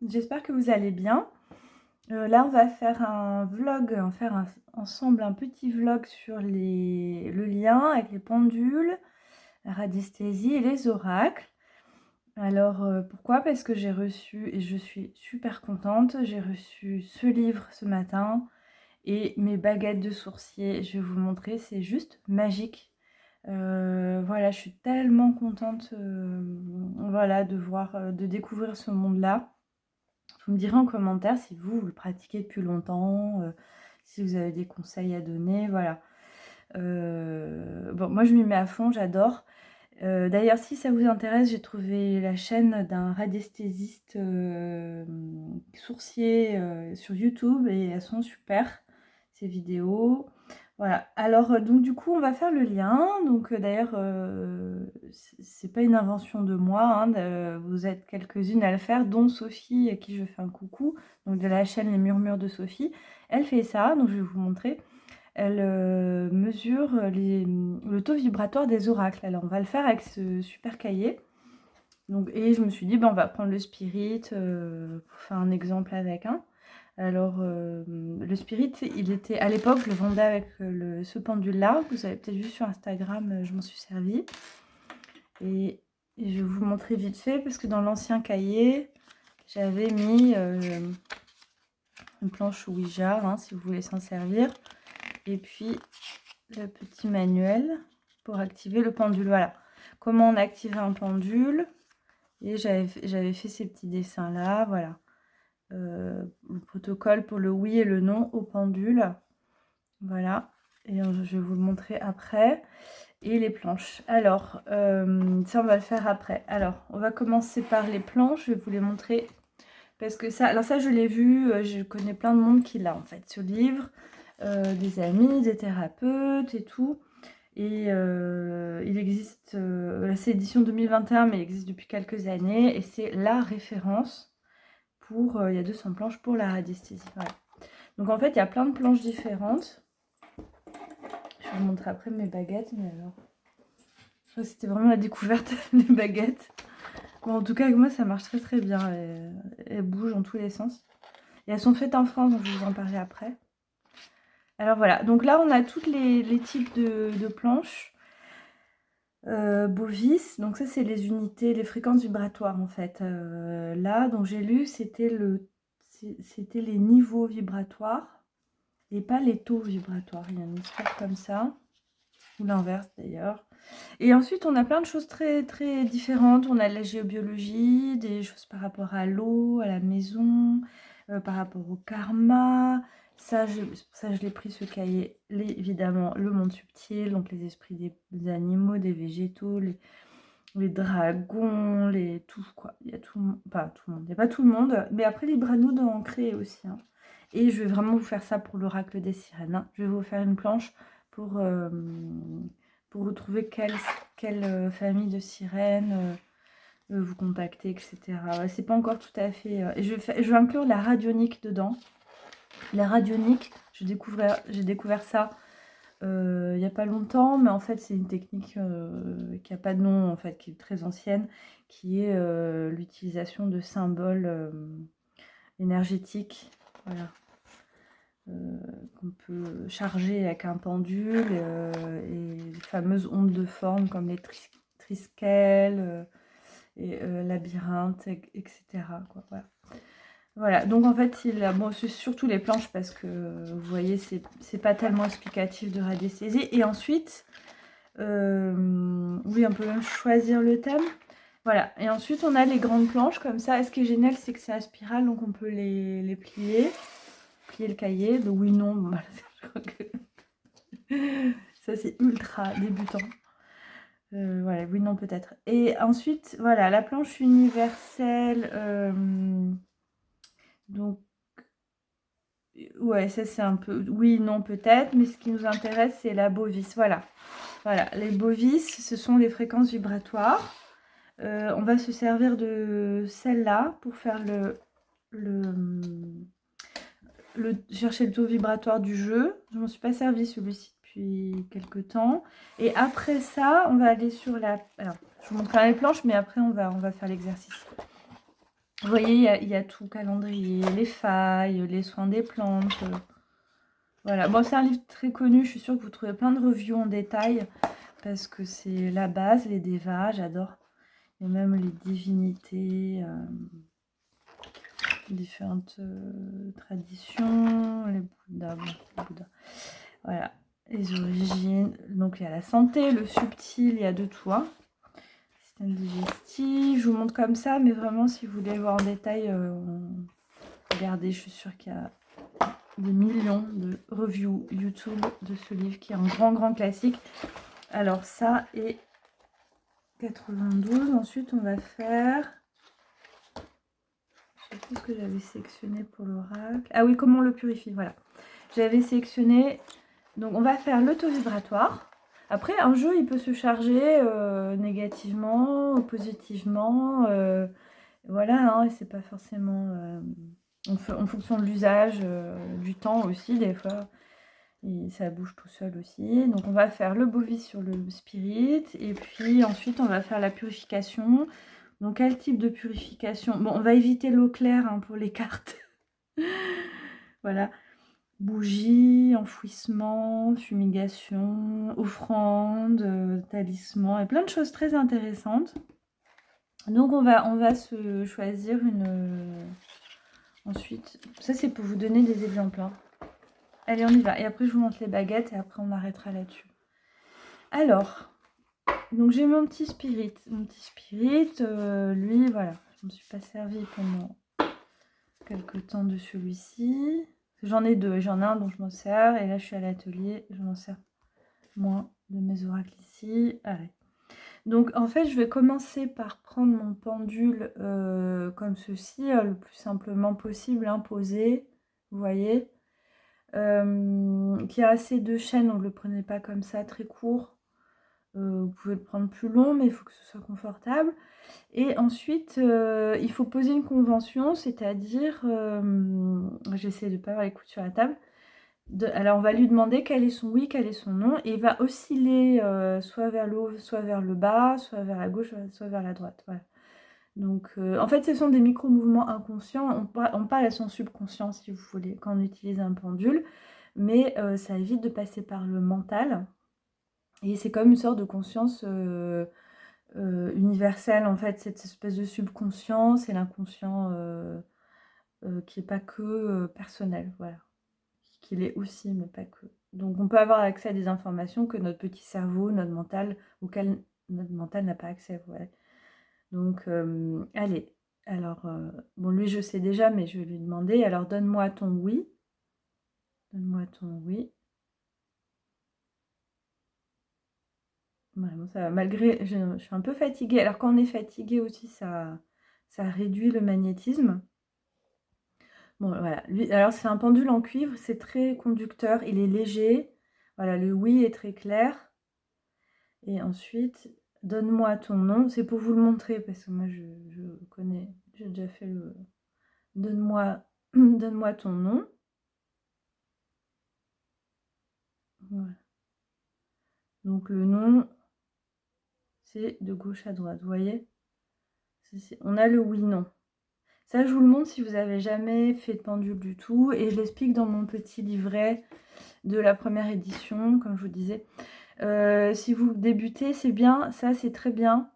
j'espère que vous allez bien. Là, on va faire un vlog, ensemble un petit vlog sur le lien avec les pendules, la radiesthésie et les oracles. Alors, pourquoi? Parce que j'ai reçu, et je suis super contente, j'ai reçu ce livre ce matin et mes baguettes de sourcier. Je vais vous montrer, c'est juste magique. Voilà, je suis tellement contente, voilà, de découvrir ce monde-là. Vous me direz en commentaire si vous le pratiquez depuis longtemps, si vous avez des conseils à donner, voilà. Bon, moi je m'y mets à fond, j'adore. D'ailleurs, si ça vous intéresse, j'ai trouvé la chaîne d'un radiesthésiste sourcier sur YouTube et elles sont super, ces vidéos. Voilà, alors donc du coup on va faire le lien, donc d'ailleurs c'est pas une invention de moi, hein, vous êtes quelques-unes à le faire, dont Sophie à qui je fais un coucou, donc de la chaîne Les Murmures de Sophie, elle fait ça, donc je vais vous montrer. Elle mesure le taux vibratoire des oracles. Alors on va le faire avec ce super cahier. Donc, et je me suis dit, ben, on va prendre le spirit pour faire un exemple avec un. Alors le spirit, il était à l'époque, je le vendais avec ce pendule-là. Vous avez peut-être vu sur Instagram, je m'en suis servie. Et je vais vous montrer vite fait parce que dans l'ancien cahier, j'avais mis une planche Ouija, hein, si vous voulez s'en servir. Et puis le petit manuel pour activer le pendule. Voilà, comment on active un pendule. Et j'avais fait ces petits dessins là, voilà. Le protocole pour le oui et le non au pendule. Voilà, et je vais vous le montrer après. Et les planches. Alors, ça on va le faire après. Alors, on va commencer par les planches, je vais vous les montrer. Parce que ça, alors ça je l'ai vu, je connais plein de monde qui l'a en fait, ce livre. Des amis, des thérapeutes et tout. Et il existe, là c'est édition 2021, mais il existe depuis quelques années. Et c'est la référence pour, il y a 200 planches pour la radiesthésie. Voilà. Donc en fait, il y a plein de planches différentes. Je vais vous montrer après mes baguettes, mais alors... C'était vraiment la découverte des baguettes. Bon, en tout cas, avec moi, ça marche très très bien. Elles bougent dans tous les sens. Et elles sont faites en France, donc je vais vous en parler après. Alors voilà, donc là on a tous les types de planches. Bovis, donc ça c'est les unités, les fréquences vibratoires en fait. Là, donc j'ai lu, c'était les niveaux vibratoires et pas les taux vibratoires. Il y a une histoire comme ça, ou l'inverse d'ailleurs. Et ensuite on a plein de choses très très différentes. On a de la géobiologie, des choses par rapport à l'eau, à la maison, par rapport au karma. Ça, je l'ai pris ce cahier, évidemment, le monde subtil, donc les esprits des animaux, des végétaux, les dragons, tout quoi. Il y a tout, pas tout le monde, il n'y a pas tout le monde, mais après libre à nous d'en créer aussi. Hein. Et je vais vraiment vous faire ça pour l'oracle des sirènes. Hein. Je vais vous faire une planche pour retrouver quelle famille de sirènes vous contacter, etc. Ouais, c'est pas encore tout à fait... et je vais inclure la radionique dedans. La radionique, j'ai découvert ça il n'y a pas longtemps, mais en fait c'est une technique qui n'a pas de nom, en fait, qui est très ancienne, qui est l'utilisation de symboles énergétiques, voilà, qu'on peut charger avec un pendule, et les fameuses ondes de forme comme les triskel, et labyrinthe, etc. Quoi, voilà. Voilà, donc en fait, bon, c'est surtout les planches parce que vous voyez, c'est pas tellement explicatif de radiesthésie. Et ensuite, oui, on peut même choisir le thème. Voilà, et ensuite on a les grandes planches comme ça. Et ce qui est génial, c'est que c'est à spirale, donc on peut les plier le cahier. Donc oui, non, bon, je crois que ça c'est ultra débutant. Voilà, oui, non, peut-être. Et ensuite, voilà, la planche universelle. Donc, ouais, ça c'est un peu... Oui, non, peut-être, mais ce qui nous intéresse, c'est la bovis. Voilà. Voilà, les bovis, ce sont les fréquences vibratoires. On va se servir de celle-là pour faire chercher le taux vibratoire du jeu. Je ne m'en suis pas servi celui-ci depuis quelques temps. Et après ça, on va aller sur la... Alors, je vous montrerai les planches, mais après, on va faire l'exercice. Vous voyez, il y a tout, calendrier, les failles, les soins des plantes. Voilà, bon, c'est un livre très connu, je suis sûre que vous trouvez plein de reviews en détail, parce que c'est la base, les dévas, j'adore. Et même les divinités, différentes traditions, les Bouddhas, bon, les Bouddhas. Voilà, les origines. Donc il y a la santé, le subtil, il y a de tout. Hein. Système digestif, je vous montre comme ça, mais vraiment si vous voulez voir en détail, regardez, je suis sûre qu'il y a des millions de reviews YouTube de ce livre qui est un grand classique. Alors ça est 92. Ensuite on va faire, je sais plus ce que j'avais sélectionné pour l'oracle. Ah oui, comment on le purifie, voilà. J'avais sélectionné, donc on va faire le taux vibratoire. Après, un jeu, il peut se charger négativement, positivement. Voilà, hein, c'est pas forcément... en fonction de l'usage, du temps aussi, des fois. Et ça bouge tout seul aussi. Donc on va faire le bovis sur le spirit. Et puis ensuite, on va faire la purification. Donc quel type de purification? Bon, on va éviter l'eau claire hein, pour les cartes. Voilà. Bougie, enfouissement, fumigation, offrande, talisman et plein de choses très intéressantes. Donc on va se choisir une... ensuite, ça c'est pour vous donner des exemples. Hein. Allez, on y va. Et après, je vous montre les baguettes et après, on arrêtera là-dessus. Alors, donc j'ai mon petit spirit. Mon petit spirit, lui, voilà. Je ne me suis pas servie pendant quelques temps de celui-ci. J'en ai deux. J'en ai un dont je m'en sers. Et là, je suis à l'atelier. Je m'en sers moins de mes oracles ici. Allez. Donc, en fait, je vais commencer par prendre mon pendule comme ceci, le plus simplement possible, hein, posé. Vous voyez qui a assez de chaînes, donc ne le prenez pas comme ça très court. Vous pouvez le prendre plus long, mais il faut que ce soit confortable. Et ensuite, il faut poser une convention, c'est-à-dire, j'essaie de ne pas avoir les coudes sur la table. Alors, on va lui demander quel est son oui, quel est son non, et il va osciller soit vers le haut, soit vers le bas, soit vers la gauche, soit vers la droite. Voilà. Donc, en fait, ce sont des micro-mouvements inconscients. On parle à son subconscient, si vous voulez, quand on utilise un pendule. Mais ça évite de passer par le mental. Et c'est comme une sorte de conscience universelle, en fait, cette espèce de subconscient, c'est l'inconscient qui n'est pas que personnel, voilà. Qu'il est aussi, mais pas que. Donc on peut avoir accès à des informations que notre petit cerveau, notre mental, auquel notre mental n'a pas accès, ouais. Donc, allez. Alors, bon, lui, je sais déjà, mais je vais lui demander. Alors, donne-moi ton oui. Donne-moi ton oui. Vraiment, ça, malgré, je suis un peu fatiguée. Alors quand on est fatigué aussi, ça réduit le magnétisme. Bon, voilà. Lui, alors c'est un pendule en cuivre, c'est très conducteur, il est léger. Voilà, le oui est très clair. Et ensuite, donne-moi ton nom. C'est pour vous le montrer parce que moi je connais, j'ai déjà fait le. Donne-moi donne-moi ton nom. Voilà. Donc le nom, c'est de gauche à droite, vous voyez? On a le oui-non. Ça, je vous le montre si vous n'avez jamais fait de pendule du tout. Et je l'explique dans mon petit livret de la première édition, comme je vous disais. Si vous débutez, c'est bien. Ça, c'est très bien.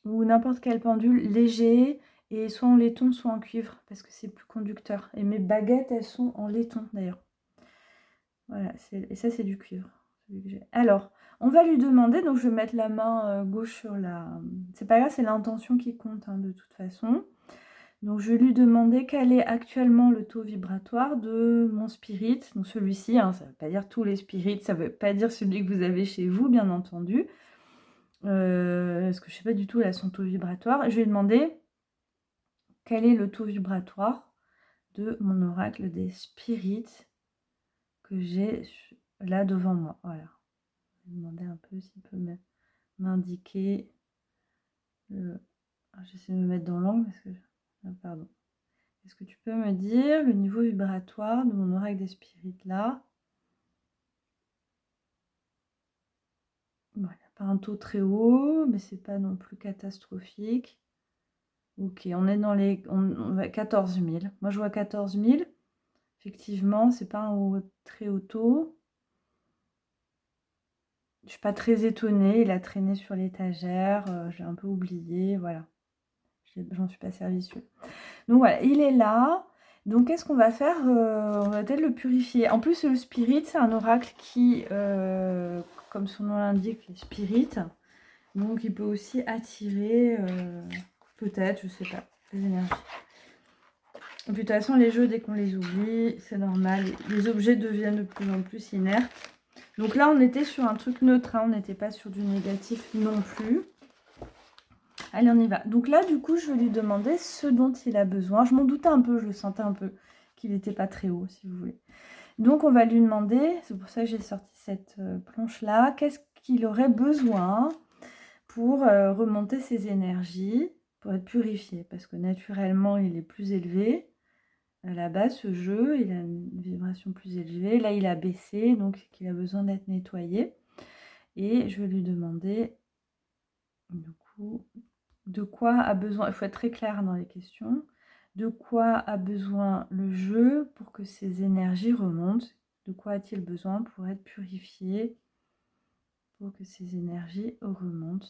Ou n'importe quel pendule léger. Et soit en laiton, soit en cuivre. Parce que c'est plus conducteur. Et mes baguettes, elles sont en laiton, d'ailleurs. Voilà. Et ça, c'est du cuivre. Alors, on va lui demander. Donc, je vais mettre la main gauche sur la... C'est pas grave, c'est l'intention qui compte, hein, de toute façon. Donc, je vais lui demander quel est actuellement le taux vibratoire de mon spirit. Donc, celui-ci, hein, ça ne veut pas dire tous les spirits, ça ne veut pas dire celui que vous avez chez vous, bien entendu. Parce que je ne sais pas du tout là, son taux vibratoire. Je vais lui demander quel est le taux vibratoire de mon oracle des spirits que j'ai là devant moi. Voilà. Je vais lui demander un peu s'il peut m'indiquer le... J'essaie de me mettre dans l'angle parce que... Ah, pardon. Est-ce que tu peux me dire le niveau vibratoire de mon oracle des spirites là? Voilà, pas un taux très haut, mais c'est pas non plus catastrophique. Ok, on est dans les 14 000. Moi, je vois 14 000. Effectivement, c'est pas un très haut taux. Je suis pas très étonnée. Il a traîné sur l'étagère. Je l'ai un peu oublié. Voilà. J'en suis pas servicieux. Donc voilà, il est là. Donc qu'est-ce qu'on va faire? On va peut-être le purifier. En plus, le spirit, c'est un oracle qui, comme son nom l'indique, est spirit. Donc il peut aussi attirer, peut-être, je sais pas, les énergies. Et puis de toute façon, les jeux, dès qu'on les oublie, c'est normal. Les objets deviennent de plus en plus inertes. Donc là, on était sur un truc neutre, hein, on n'était pas sur du négatif non plus. Allez, on y va. Donc là, du coup, je vais lui demander ce dont il a besoin. Je m'en doutais un peu, je le sentais un peu, qu'il n'était pas très haut, si vous voulez. Donc, on va lui demander, c'est pour ça que j'ai sorti cette planche-là, qu'est-ce qu'il aurait besoin pour remonter ses énergies, pour être purifié, parce que naturellement, il est plus élevé. À la base, ce jeu, il a une vibration plus élevée. Là, il a baissé, donc c'est qu'il a besoin d'être nettoyé. Et je vais lui demander, du coup, de quoi a besoin, il faut être très clair dans les questions, de quoi a besoin le jeu pour que ses énergies remontent, de quoi a-t-il besoin pour être purifié, pour que ses énergies remontent.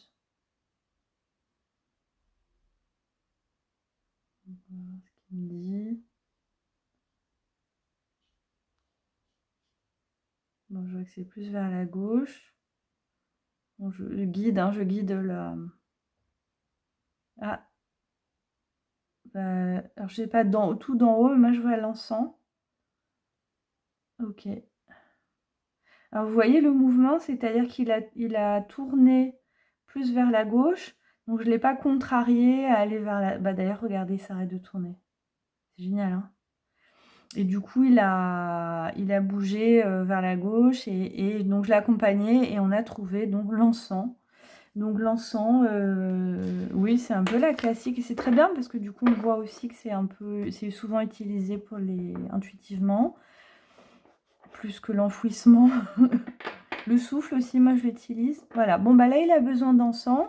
On va voir ce qu'il me dit. Bon, je vois que c'est plus vers la gauche. Bon, je guide, hein, je guide la... Ah, bah, alors je sais pas tout d'en haut, mais moi je vois l'encens. Ok. Alors vous voyez le mouvement, c'est-à-dire qu'il a tourné plus vers la gauche. Donc je ne l'ai pas contrarié à aller vers la... Bah d'ailleurs, regardez, il s'arrête de tourner. C'est génial, hein. Et du coup, il a bougé vers la gauche et donc je l'ai accompagné et on a trouvé donc l'encens. Donc l'encens, oui, c'est un peu la classique et c'est très bien parce que du coup, on voit aussi que c'est souvent utilisé pour les intuitivement, plus que l'enfouissement. Le souffle aussi, moi je l'utilise. Voilà, bon bah là il a besoin d'encens.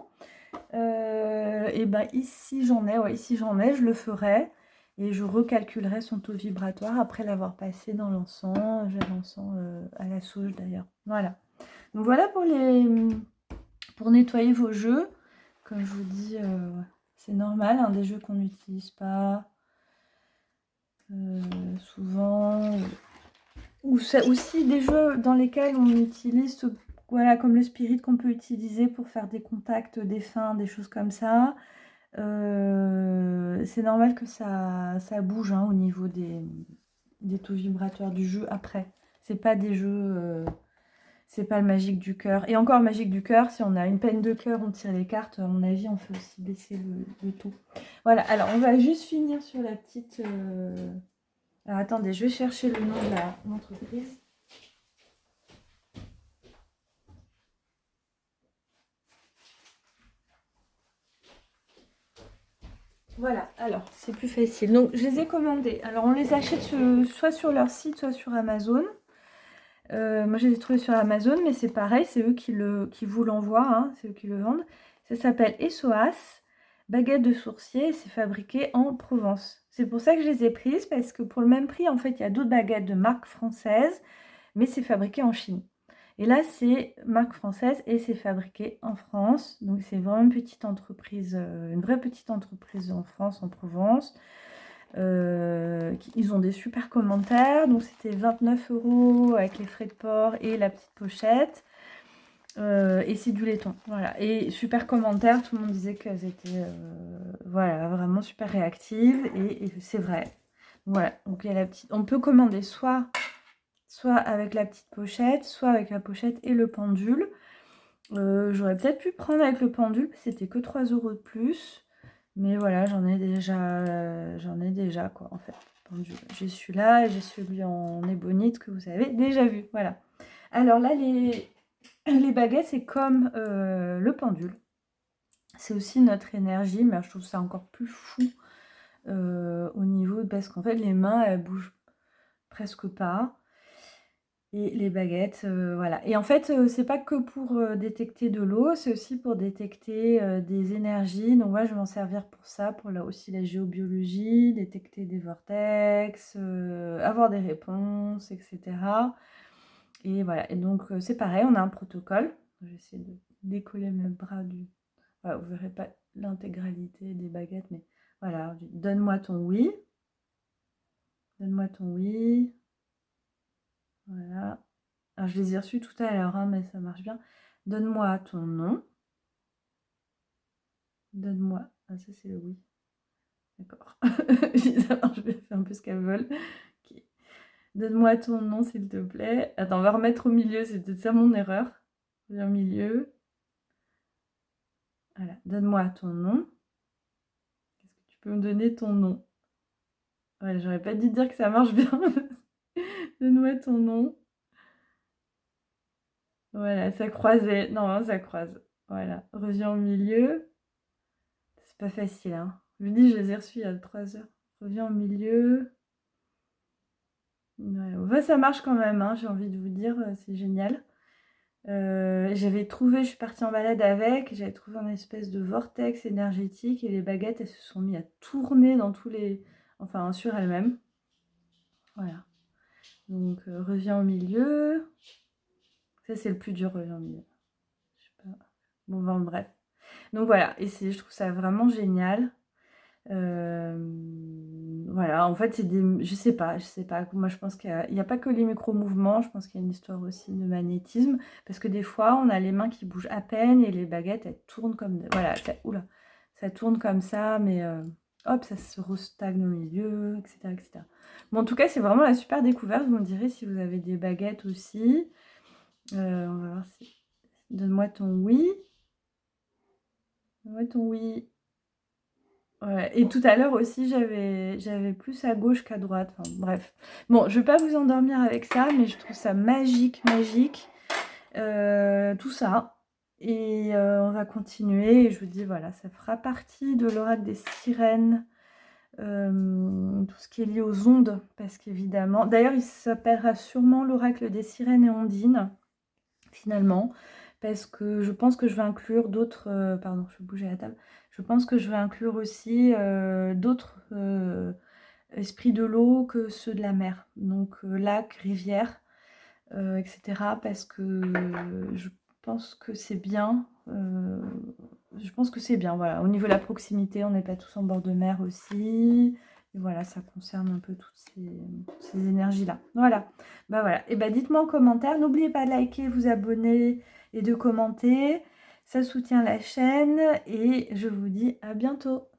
Et ben ici j'en ai, ouais, ici j'en ai, je le ferai. Et je recalculerai son taux vibratoire après l'avoir passé dans l'encens. J'ai l'encens à la sauge d'ailleurs. Voilà. Donc voilà pour nettoyer vos jeux. Comme je vous dis, c'est normal, hein, des jeux qu'on n'utilise pas souvent. Ou aussi des jeux dans lesquels on utilise, voilà, comme le spirit qu'on peut utiliser pour faire des contacts défunts, des choses comme ça. C'est normal que ça bouge, hein, au niveau des taux vibrateurs du jeu après. C'est pas des jeux, c'est pas le magique du cœur. Et encore, magique du cœur, si on a une peine de cœur, on tire les cartes, à mon avis, on fait aussi baisser le taux. Voilà, alors on va juste finir sur la petite... Alors attendez, je vais chercher le nom de l'entreprise. Voilà, alors c'est plus facile. Donc je les ai commandés. Alors on les achète soit sur leur site, soit sur Amazon. Moi je les ai trouvés sur Amazon, mais c'est pareil, c'est eux qui vous l'envoient, hein, c'est eux qui le vendent. Ça s'appelle SOAS, baguette de sourcier, c'est fabriqué en Provence. C'est pour ça que je les ai prises, parce que pour le même prix, en fait, il y a d'autres baguettes de marque française, mais c'est fabriqué en Chine. Et là, c'est marque française et c'est fabriqué en France. Donc, c'est vraiment une petite entreprise, une vraie petite entreprise en France, en Provence. Ils ont des super commentaires. Donc, c'était 29 € avec les frais de port et la petite pochette. Et c'est du laiton. Voilà. Et super commentaires. Tout le monde disait qu'elles étaient voilà, vraiment super réactives. Et c'est vrai. Voilà. Donc, il y a la petite... On peut commander soit avec la petite pochette, soit avec la pochette et le pendule. J'aurais peut-être pu prendre avec le pendule, c'était que 3 € de plus. Mais voilà, j'en ai déjà quoi, en fait, pendule. J'ai celui-là et j'ai celui en ébonite que vous avez déjà vu, voilà. Alors là, les baguettes, c'est comme le pendule. C'est aussi notre énergie, mais je trouve ça encore plus fou au niveau, parce qu'en fait, les mains, elles bougent presque pas. et les baguettes, voilà. Et en fait, c'est pas que pour, détecter de l'eau, c'est aussi pour détecter, des énergies. Donc voilà, je vais m'en servir pour ça, pour là aussi la géobiologie, détecter des vortex, avoir des réponses et cetera. Et voilà, et donc c'est pareil, on a un protocole. Je vais essayer de décoller mes bras du voilà, vous verrez pas l'intégralité des baguettes, mais voilà, donne-moi ton oui. Donne-moi ton oui. Voilà. Alors, je les ai reçus tout à l'heure, hein, mais ça marche bien. Donne-moi ton nom. Donne-moi. Ah, ça, c'est le oui. D'accord. Alors, je vais faire un peu ce qu'elles veulent. Ok. Donne-moi ton nom, s'il te plaît. Attends, on va remettre au milieu. C'est peut-être ça mon erreur. Au milieu. Voilà. Donne-moi ton nom. Est-ce que tu peux me donner ton nom? Ouais, j'aurais pas dû dire que ça marche bien. Donne-moi ton nom. Voilà, ça croisait. Non, ça croise. Voilà. Reviens au milieu. C'est pas facile, hein. Je me dis, je les ai reçus il y a 3 heures. Reviens au milieu. Ouais, ouais, ça marche quand même, hein, j'ai envie de vous dire, c'est génial. J'avais trouvé, je suis partie en balade avec, j'avais trouvé un espèce de vortex énergétique et les baguettes, elles se sont mis à tourner dans tous les... Enfin, sur elles-mêmes. Voilà. Donc, reviens au milieu. Ça, c'est le plus dur, reviens au milieu. Je sais pas. Bon, ben, bref. Donc, voilà. Et je trouve ça vraiment génial. Voilà, en fait, c'est des... Je sais pas. Moi, je pense qu'il n'y a pas que les micro-mouvements, je pense qu'il y a une histoire aussi de magnétisme, parce que des fois, on a les mains qui bougent à peine et les baguettes, elles tournent comme... Voilà, oula, ça tourne comme ça, mais hop, ça se restagne au milieu, etc., etc. Bon, en tout cas, c'est vraiment la super découverte. Vous me direz si vous avez des baguettes aussi. On va voir si... Donne-moi ton oui. Donne-moi ton oui. Ouais, et tout à l'heure aussi, j'avais plus à gauche qu'à droite. Enfin, bref. Bon, je vais pas vous endormir avec ça, mais je trouve ça magique, magique. Tout ça. Et on va continuer. Et je vous dis, voilà, ça fera partie de l'oracle des sirènes. Tout ce qui est lié aux ondes. Parce qu'évidemment... D'ailleurs, il s'appellera sûrement l'oracle des sirènes et ondines, finalement. Parce que je pense que je vais inclure d'autres... pardon, je vais bouger la table. Je pense que je vais inclure aussi d'autres esprits de l'eau que ceux de la mer. Donc lac, rivière, etc. Parce que je pense que c'est bien. Je pense que c'est bien. Voilà. Au niveau de la proximité, on n'est pas tous en bord de mer aussi. Et voilà, ça concerne un peu toutes ces énergies-là. Voilà. Bah voilà. Et bah dites-moi en commentaire. N'oubliez pas de liker, vous abonner et de commenter. Ça soutient la chaîne. Et je vous dis à bientôt.